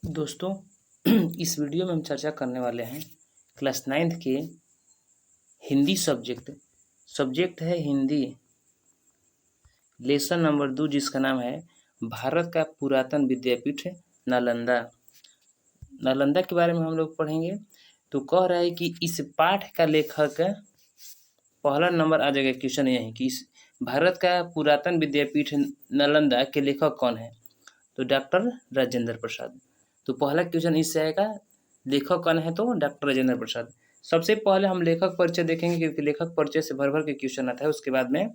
दोस्तों इस वीडियो में हम चर्चा करने वाले हैं क्लास 9th के हिंदी सब्जेक्ट है हिंदी, लेसन नंबर 2, जिसका नाम है भारत का पुरातन विद्यापीठ नालंदा के बारे में हम लोग पढ़ेंगे। तो कह रहा है कि इस पाठ का लेखक, पहला नंबर आ जाएगा क्वेश्चन यही कि इस भारत का पुरातन विद्यापीठ नालंदा के लेखक कौन है। तो डॉक्टर राजेंद्र प्रसाद। तो पहला क्वेश्चन इससे आएगा, लेखक कौन है, तो डॉक्टर राजेंद्र प्रसाद। सबसे पहले हम लेखक परिचय देखेंगे क्योंकि लेखक परिचय से भर भर के क्वेश्चन आता है। उसके बाद में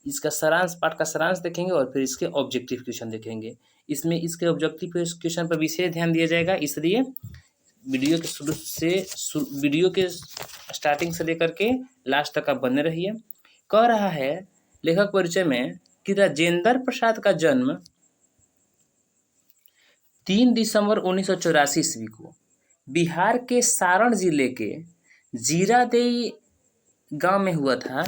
इसका सारांश, पाठ का सारांश देखेंगे और फिर इसके ऑब्जेक्टिव क्वेश्चन देखेंगे। इसमें इसके ऑब्जेक्टिव क्वेश्चन पर विशेष ध्यान दिया जाएगा, इसलिए वीडियो के स्टार्टिंग से लेकर के लास्ट तक आप बने रहिए। कह रहा है लेखक परिचय में कि राजेंद्र प्रसाद का जन्म 3 दिसंबर 1984 ईस्वी को बिहार के सारण जिले के जीरादेई गांव में हुआ था।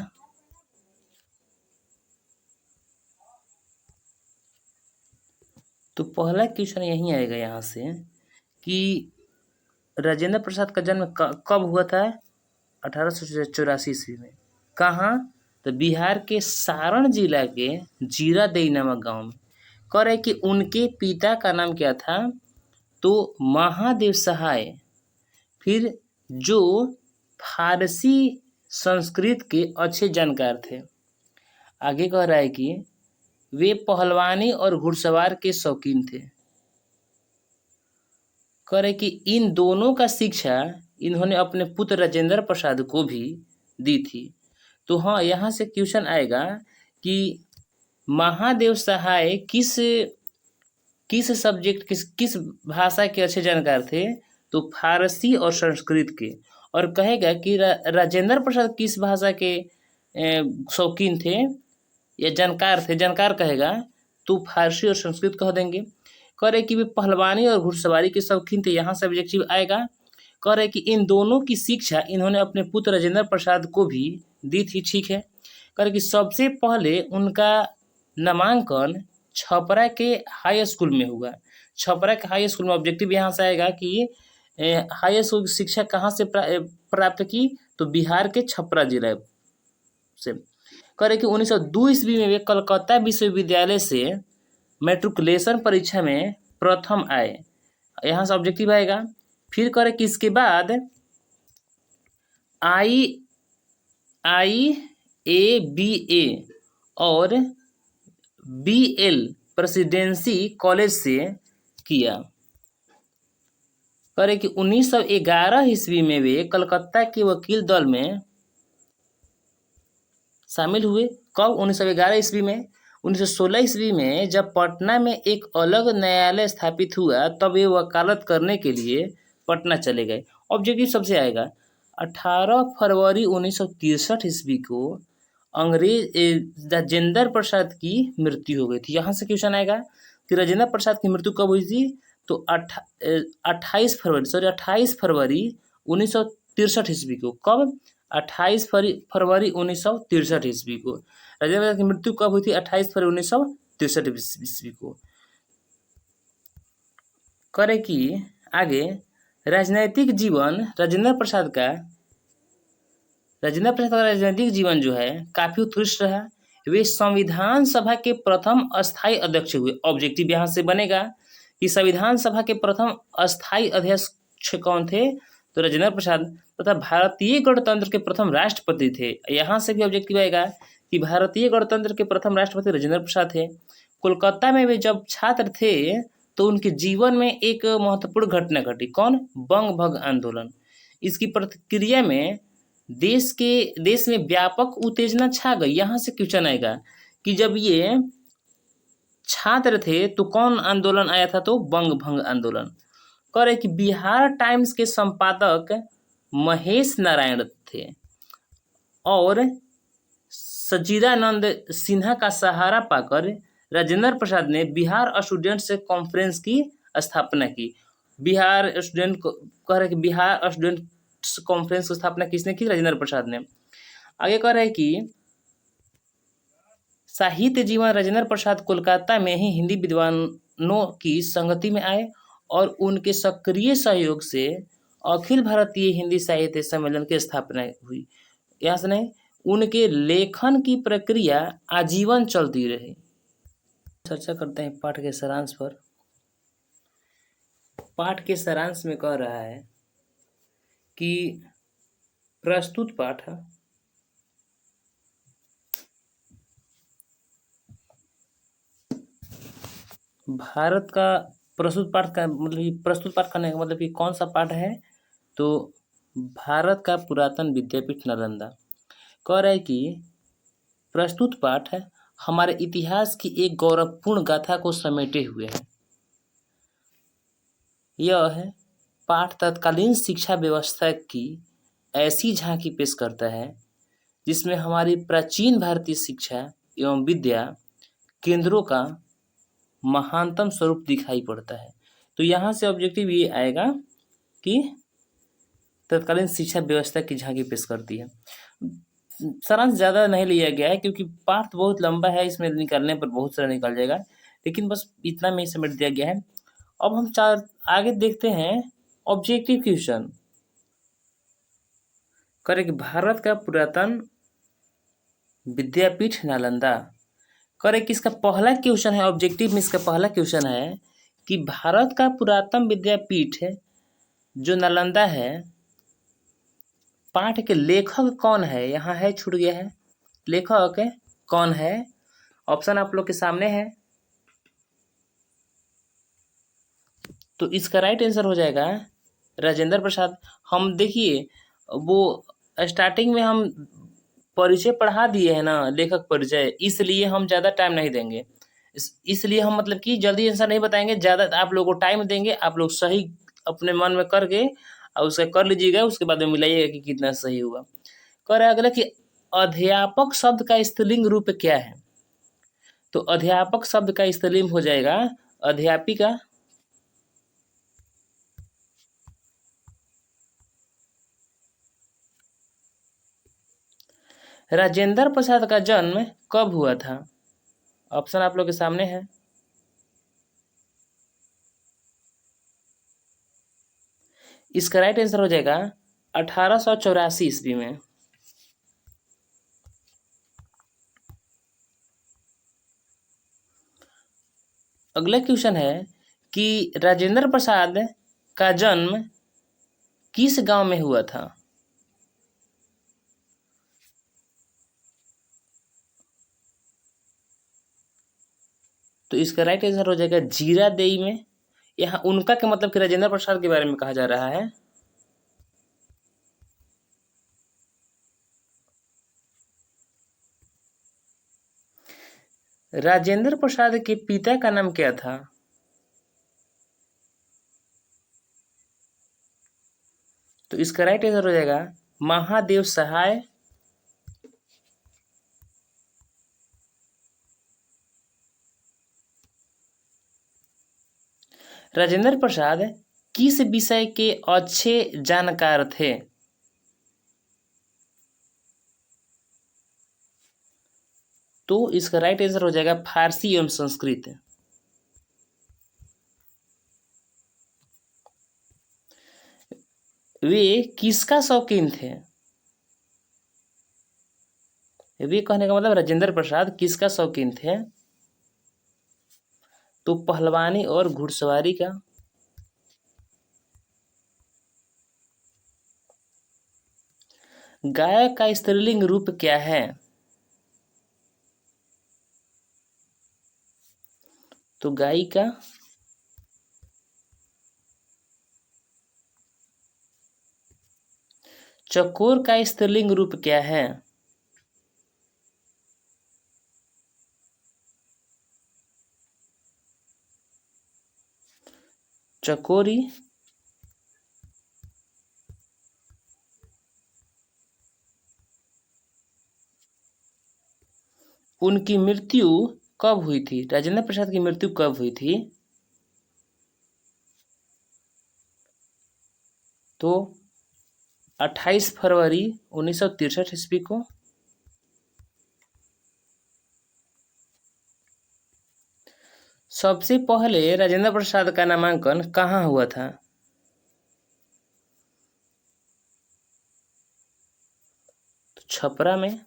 तो पहला क्वेश्चन यही आएगा यहाँ से कि राजेंद्र प्रसाद का जन्म कब हुआ था? 1884 ईस्वी में। कहाँ? तो बिहार के सारण जिला के जीरादेई नामक गांव में। कह रहे कि उनके पिता का नाम क्या था? तो महादेव सहाय, फिर जो फारसी संस्कृत के अच्छे जानकार थे। आगे कह रहा है कि वे पहलवानी और घुड़सवार के शौकीन थे। कह रहे कि इन दोनों का शिक्षा इन्होंने अपने पुत्र राजेंद्र प्रसाद को भी दी थी। तो हाँ, यहाँ से क्वेश्चन आएगा कि महादेव सहाय किस सब्जेक्ट किस भाषा के अच्छे जानकार थे? तो फारसी और संस्कृत के। और कहेगा कि राजेंद्र प्रसाद किस भाषा के शौकीन थे या जानकार थे? जानकार कहेगा तो फारसी और संस्कृत कह देंगे। कह रहे कि वे पहलवानी और घुड़सवारी के शौकीन थे, यहाँ से ऑब्जेक्टिव आएगा। कह रहे कि इन दोनों की शिक्षा इन्होंने अपने पुत्र राजेंद्र प्रसाद को भी दी थी। ठीक है। कह रहे कि सबसे पहले उनका नामांकन छपरा के हाई स्कूल में हुआ। छपरा के हाई स्कूल में ऑब्जेक्टिव यहाँ से आएगा कि हाई स्कूल की शिक्षा कहाँ से प्राप्त की? तो बिहार के छपरा जिला से। कह रहे कि 1902 ईस्वी में वे कलकत्ता विश्वविद्यालय से मैट्रिकुलेशन परीक्षा में प्रथम आए, यहाँ से ऑब्जेक्टिव आएगा। फिर कह रहे कि इसके बाद IABA और BL प्रेसिडेंसी कॉलेज से किया। कह रहे कि 1911 ईस्वी में वे कलकत्ता के वकील दल में शामिल हुए। कब? 1911 ईस्वी में। 1916 ईस्वी में जब पटना में एक अलग न्यायालय स्थापित हुआ तब वे वकालत करने के लिए पटना चले गए। ऑब्जेक्टिव सबसे आएगा 18 फरवरी 1963 ईस्वी को अंग्रेज राजेंद्र प्रसाद की मृत्यु हो गई थी। यहाँ से क्वेश्चन आएगा कि राजेंद्र प्रसाद की मृत्यु कब हुई थी? तो 28 फरवरी 1963 ईस्वी को। कब? 28 फरवरी 1963 ईस्वी को। राजेंद्र प्रसाद की मृत्यु कब हुई थी? 28 फरवरी 1963 ईस्वी को। करे कि आगे राजनीतिक जीवन राजेंद्र प्रसाद का राजनीतिक जीवन जो है काफी उत्कृष्ट रहा। वे संविधान सभा के प्रथम अस्थायी अध्यक्ष हुए। ऑब्जेक्टिव यहाँ से बनेगा कि संविधान सभा के प्रथम अस्थायी अध्यक्ष कौन थे? तो राजेंद्र प्रसाद। तथा भारतीय गणतंत्र के प्रथम राष्ट्रपति थे। यहाँ से भी ऑब्जेक्टिव आएगा कि भारतीय गणतंत्र के प्रथम राष्ट्रपति राजेंद्र प्रसाद थे। कोलकाता में वे जब छात्र थे तो उनके जीवन में एक महत्वपूर्ण घटना घटी। कौन? बंग भंग आंदोलन। इसकी प्रतिक्रिया में देश में व्यापक उत्तेजना छा गई। यहाँ से क्वेश्चन आएगा कि जब ये छात्र थे तो कौन आंदोलन आया था? तो बंग भंग आंदोलन। कह रहे कि बिहार टाइम्स के संपादक महेश नारायण थे और सच्चिदानंद सिन्हा का सहारा पाकर राजेंद्र प्रसाद ने बिहार स्टूडेंट्स कॉन्फ्रेंस की स्थापना की। बिहार स्टूडेंट कह रहे कि बिहार स्टूडेंट्स कॉन्फ्रेंस की स्थापना किसने की? राजेंद्र प्रसाद ने। आगे कह रहे कि साहित्य जीवन राजेंद्र प्रसाद कोलकाता में ही हिंदी विद्वानों की संगति में आए और उनके सक्रिय सहयोग से अखिल भारतीय हिंदी साहित्य सम्मेलन की स्थापना हुई। यहाँ से नहीं, उनके लेखन की प्रक्रिया आजीवन चलती रही। चर्चा करते हैं पाठ के सारांश पर। पाठ के सारांश में कह रहा है कि प्रस्तुत पाठ भारत का प्रस्तुत पाठ का मतलब, प्रस्तुत पाठ करने का मतलब कि कौन सा पाठ है, तो भारत का पुरातन विद्यापीठ नालंदा। कह रहा है कि प्रस्तुत पाठ हमारे इतिहास की एक गौरवपूर्ण गाथा को समेटे हुए है। यह है पाठ तत्कालीन शिक्षा व्यवस्था की ऐसी झांकी पेश करता है जिसमें हमारी प्राचीन भारतीय शिक्षा एवं विद्या केंद्रों का महानतम स्वरूप दिखाई पड़ता है। तो यहाँ से ऑब्जेक्टिव ये आएगा कि तत्कालीन शिक्षा व्यवस्था की झांकी पेश करती है। सारांश ज़्यादा नहीं लिया गया है क्योंकि पाठ बहुत लंबा है, इसमें निकालने पर बहुत सारा निकल जाएगा, लेकिन बस इतना में ही समेट दिया गया है। अब हम आगे देखते हैं ऑब्जेक्टिव क्वेश्चन। करें कि भारत का पुरातन विद्यापीठ नालंदा। करें कि इसका पहला क्वेश्चन है, ऑब्जेक्टिव में इसका पहला क्वेश्चन है कि भारत का पुरातन विद्यापीठ जो नालंदा है, पाठ के लेखक कौन है? यहाँ है, छूट गया है, लेखक कौन है? ऑप्शन आप लोग के सामने है। तो इसका राइट आंसर हो जाएगा राजेंद्र प्रसाद। हम देखिए, वो स्टार्टिंग में हम परिचय पढ़ा दिए हैं ना, लेखक परिचय, इसलिए हम ज़्यादा टाइम नहीं देंगे। इसलिए हम मतलब कि जल्दी आंसर नहीं बताएंगे, ज़्यादा आप लोगों को टाइम देंगे, आप लोग सही अपने मन में करके और उसे कर लीजिएगा, उसके बाद में मिलाइएगा कि कितना सही हुआ। कह रहा है अगला कि अध्यापक शब्द का स्त्रीलिंग रूप क्या है? तो अध्यापक शब्द का स्त्रीलिंग हो जाएगा अध्यापिका। राजेंद्र प्रसाद का जन्म कब हुआ था? ऑप्शन आप लोग के सामने है। इसका राइट आंसर हो जाएगा 1884 ईस्वी में। अगला क्वेश्चन है कि राजेंद्र प्रसाद का जन्म किस गांव में हुआ था? तो इसका राइट आंसर हो जाएगा जीरादेई में। यहाँ उनका क्या मतलब कि राजेंद्र प्रसाद के बारे में कहा जा रहा है। राजेंद्र प्रसाद के पिता का नाम क्या था? तो इसका राइट आंसर हो जाएगा महादेव सहाय। राजेंद्र प्रसाद किस विषय के अच्छे जानकार थे? तो इसका राइट आंसर हो जाएगा फारसी एवं संस्कृत। वे किसका शौकीन थे? वे कहने का मतलब राजेंद्र प्रसाद किसका शौकीन थे? तो पहलवानी और घुड़सवारी का। गाय का स्त्रीलिंग रूप क्या है? तो गायिका। चकोर का स्त्रीलिंग रूप क्या है? चकोरी। उनकी मृत्यु कब हुई थी? राजेंद्र प्रसाद की मृत्यु कब हुई थी? तो 28 फरवरी 1963 ईस्वी को। सबसे पहले राजेंद्र प्रसाद का नामांकन कहाँ हुआ था? तो छपरा में।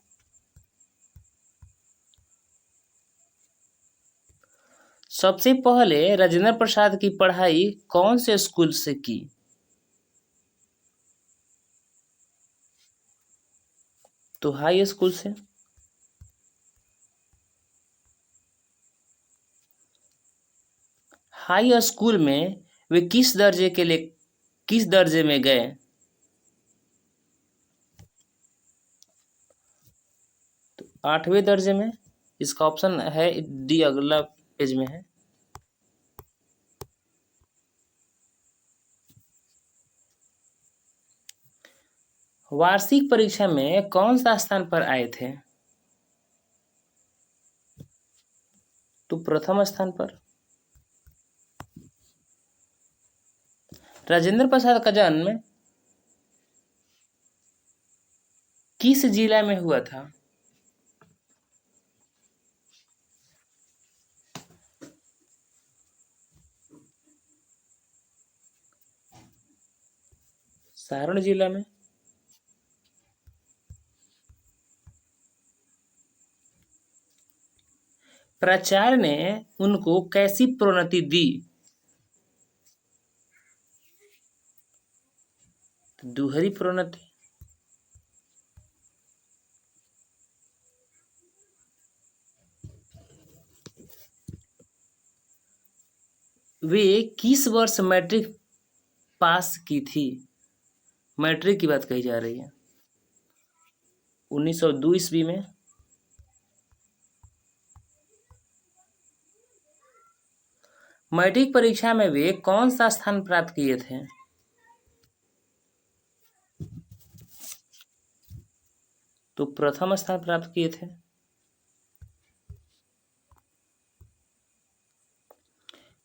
सबसे पहले राजेंद्र प्रसाद की पढ़ाई कौन से स्कूल से की? तो हाई स्कूल से। हाई स्कूल में वे किस दर्जे में गए? तो 8वें दर्जे में। इसका ऑप्शन है डी, अगला पेज में है। वार्षिक परीक्षा में कौन सा स्थान पर आए थे? तो प्रथम स्थान पर। राजेंद्र प्रसाद का जन्म किस जिला में हुआ था? सारण जिला में। प्राचार्य ने उनको कैसी प्रोन्नति दी? दूहरी प्रोन्नति। वे किस वर्ष मैट्रिक पास की थी? मैट्रिक की बात कही जा रही है। 1902 ईस्वी में। मैट्रिक परीक्षा में वे कौन सा स्थान प्राप्त किए थे? तो प्रथम स्थान प्राप्त किए थे।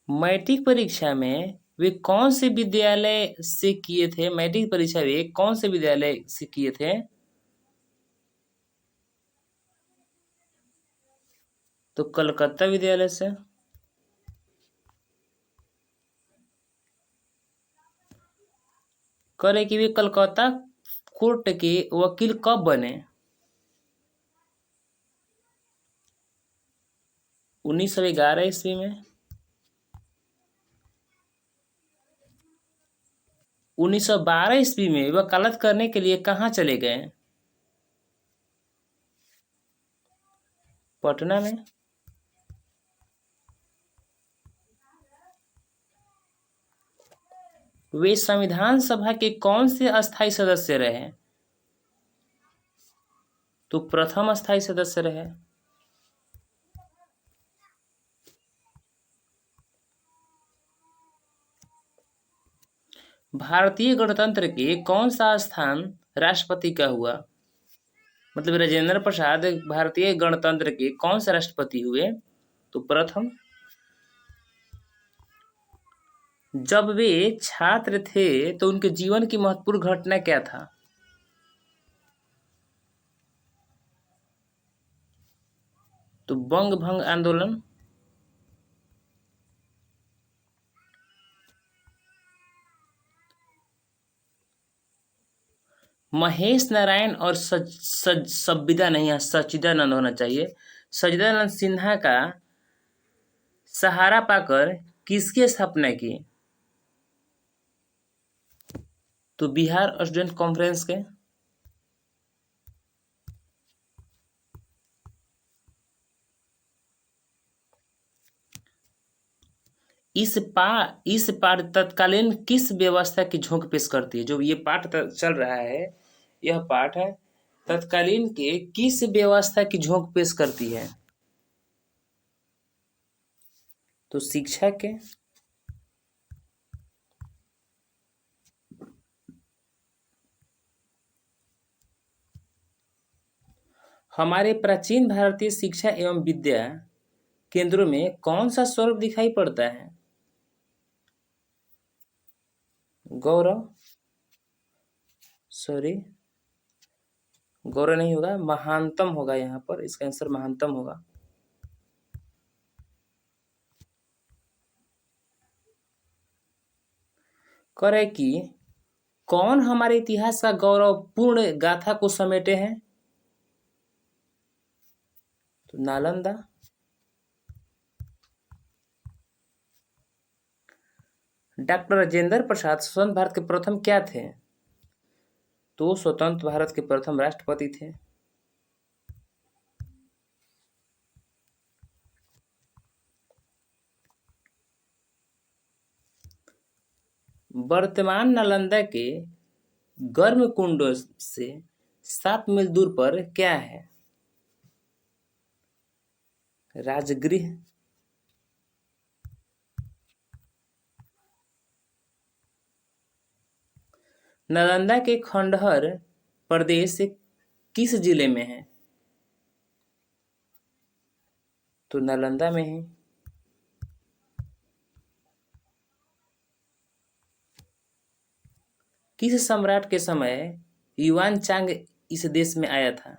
मैट्रिक परीक्षा में वे कौन से विद्यालय से किए थे? मैट्रिक परीक्षा वे कौन से विद्यालय से किए थे? तो कलकत्ता विद्यालय से। करे कि वे कलकत्ता कोर्ट के वकील कब बने? 1911 ईस्वी में। 1912 ईस्वी में वकालत करने के लिए कहाँ चले गए? पटना में। वे संविधान सभा के कौन से अस्थायी सदस्य रहे? तो प्रथम अस्थायी सदस्य रहे। भारतीय गणतंत्र के कौन सा स्थान राष्ट्रपति का हुआ? मतलब राजेंद्र प्रसाद भारतीय गणतंत्र के कौन से राष्ट्रपति हुए? तो प्रथम। जब वे छात्र थे तो उनके जीवन की महत्वपूर्ण घटना क्या था? तो बंग भंग आंदोलन। महेश नारायण और सबिदा नहीं है, सच्चिदानंद होना चाहिए। सच्चिदानंद सिन्हा का सहारा पाकर किसकी स्थापना की? तो बिहार स्टूडेंट कॉन्फ्रेंस के। इस पाठ तत्कालीन किस व्यवस्था की झोंक पेश करती है? जो ये पाठ चल रहा है, यह पाठ है तत्कालीन के किस व्यवस्था की झोंक पेश करती है? तो शिक्षा के। हमारे प्राचीन भारतीय शिक्षा एवं विद्या केंद्रों में कौन सा स्वरूप दिखाई पड़ता है? गौरव, सॉरी गौरव नहीं होगा, महानतम होगा। यहाँ पर इसका आंसर महानतम होगा। करे कि कौन हमारे इतिहास का गौरवपूर्ण गाथा को समेटे हैं? तो नालंदा। डॉक्टर राजेंद्र प्रसाद स्वतंत्र भारत के प्रथम क्या थे? तो स्वतंत्र भारत के प्रथम राष्ट्रपति थे। वर्तमान नालंदा के गर्म कुंडों से 7 मील दूर पर क्या है? राजगृह। नालंदा के खंडहर प्रदेश किस जिले में है? तो नालंदा में है। किस सम्राट के समय युआन चांग इस देश में आया था?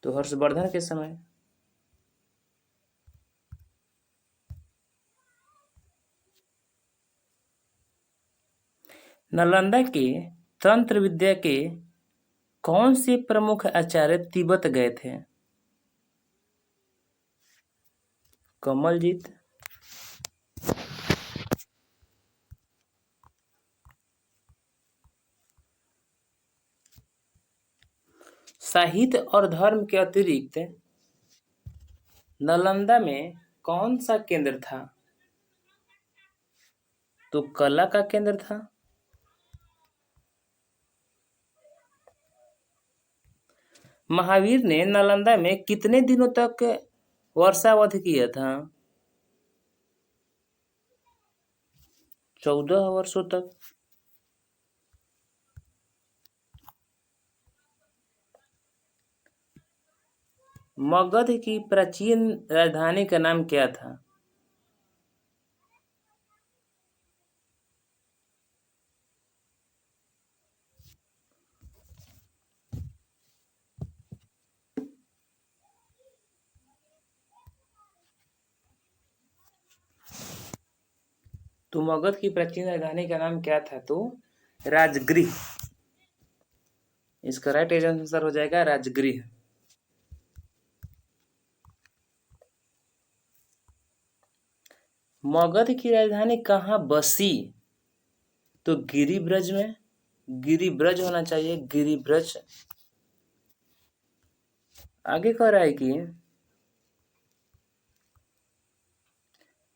तो हर्षवर्धन के समय। नालंदा के तंत्र विद्या के कौन से प्रमुख आचार्य तिब्बत गए थे? कमलजीत। साहित्य और धर्म के अतिरिक्त नालंदा में कौन सा केंद्र था? तो कला का केंद्र था। महावीर ने नालंदा में कितने दिनों तक वर्षावधि किया था? 14 वर्षों तक। मगध की प्राचीन राजधानी का नाम क्या था? तो मगध की प्राचीन राजधानी का नाम क्या था? तो राजगृह। इसका राइट आंसर हो जाएगा राजगृह। मगध की राजधानी कहाँ बसी? तो गिरिब्रज में। गिरिब्रज होना चाहिए, गिरिब्रज। आगे कह रहा है कि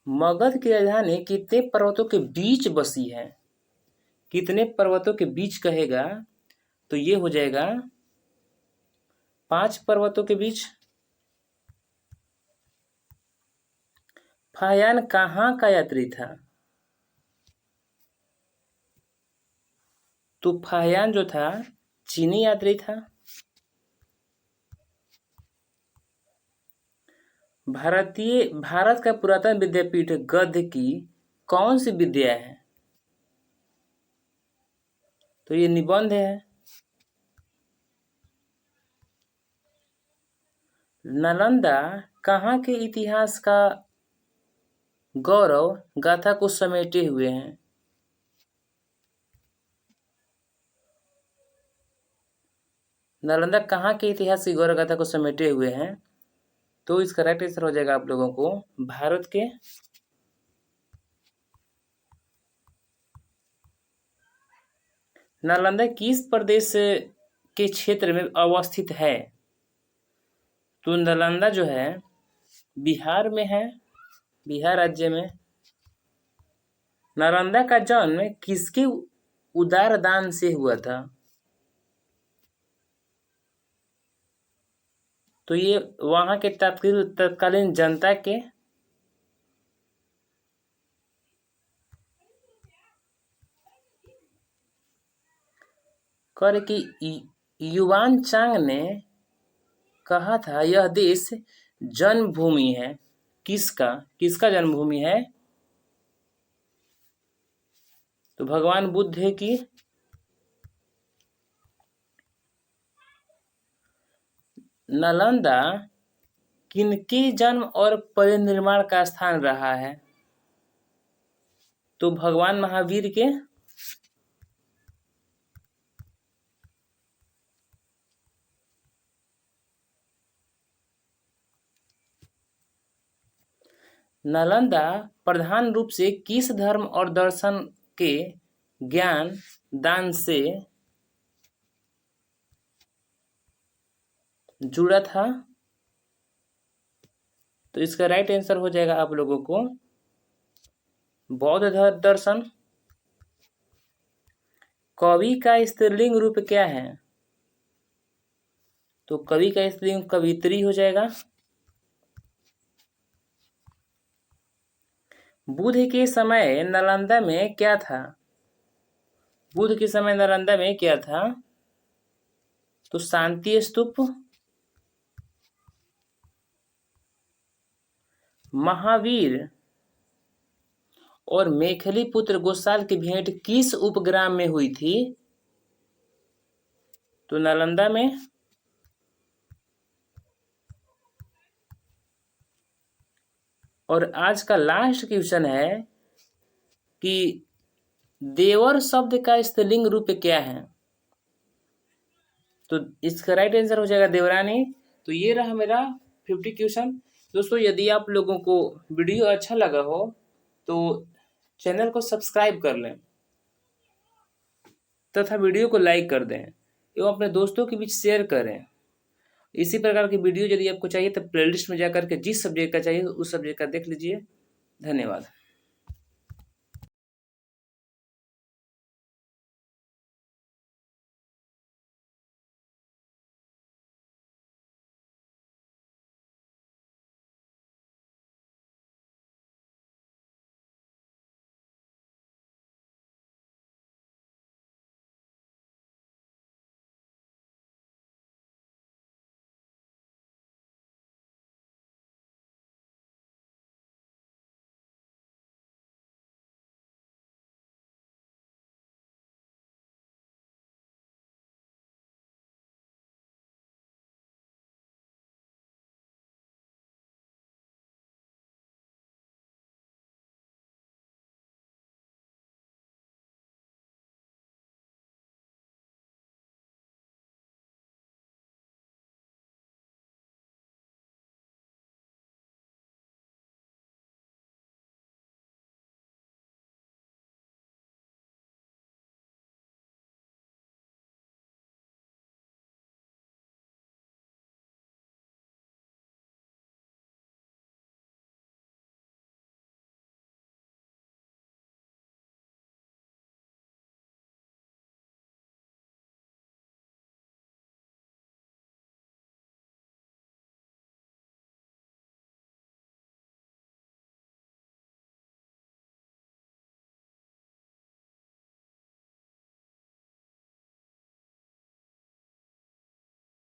मगध की राजधानी कितने पर्वतों के बीच बसी है? कितने पर्वतों के बीच कहेगा तो ये हो जाएगा 5 पर्वतों के बीच। फाहियान कहाँ का यात्री था? तो फाहियान जो था चीनी यात्री था। भारत का पुरातन विद्यापीठ गद्य की कौन सी विद्या है? तो ये निबंध है। नालंदा कहाँ के इतिहास का गौरव गाथा को समेटे हुए हैं? नालंदा कहाँ के इतिहास की गौरव गाथा को समेटे हुए हैं? तो इसका राइट आंसर हो जाएगा आप लोगों को भारत के नालंदा किस प्रदेश के क्षेत्र में अवस्थित है? तो नालंदा जो है बिहार में है, बिहार राज्य में। नालंदा का जन्म किसके उदार दान से हुआ था? तो ये वहां के तत्कालीन जनता के कर कि युवान चांग ने कहा था यह देश जन्मभूमि है। किसका जन्मभूमि है? तो भगवान बुद्ध की। नालंदा किनके जन्म और परिनिर्माण का स्थान रहा है? तो भगवान महावीर के नालंदा प्रधान रूप से किस धर्म और दर्शन के ज्ञान दान से जुड़ा था? तो इसका राइट आंसर हो जाएगा आप लोगों को बौद्ध दर्शन। कवि का स्त्रीलिंग रूप क्या है? तो कवि का स्त्रीलिंग कवित्री हो जाएगा। बुद्ध के समय नालंदा में क्या था? बुद्ध के समय नालंदा में क्या था? तो शांति स्तूप। महावीर और मेखली पुत्र गोसाल की भेंट किस उपग्राम में हुई थी? तो नालंदा में। और आज का लास्ट क्वेश्चन है कि देवर शब्द का स्त्रीलिंग रूप क्या है? तो इसका राइट आंसर हो जाएगा देवरानी। तो ये रहा मेरा 50 क्वेश्चन। दोस्तों यदि आप लोगों को वीडियो अच्छा लगा हो तो चैनल को सब्सक्राइब कर लें तथा वीडियो को लाइक कर दें एवं अपने दोस्तों के बीच शेयर करें। इसी प्रकार की वीडियो यदि आपको चाहिए तो प्लेलिस्ट में जाकर के जिस सब्जेक्ट का चाहिए उस सब्जेक्ट का देख लीजिए। धन्यवाद।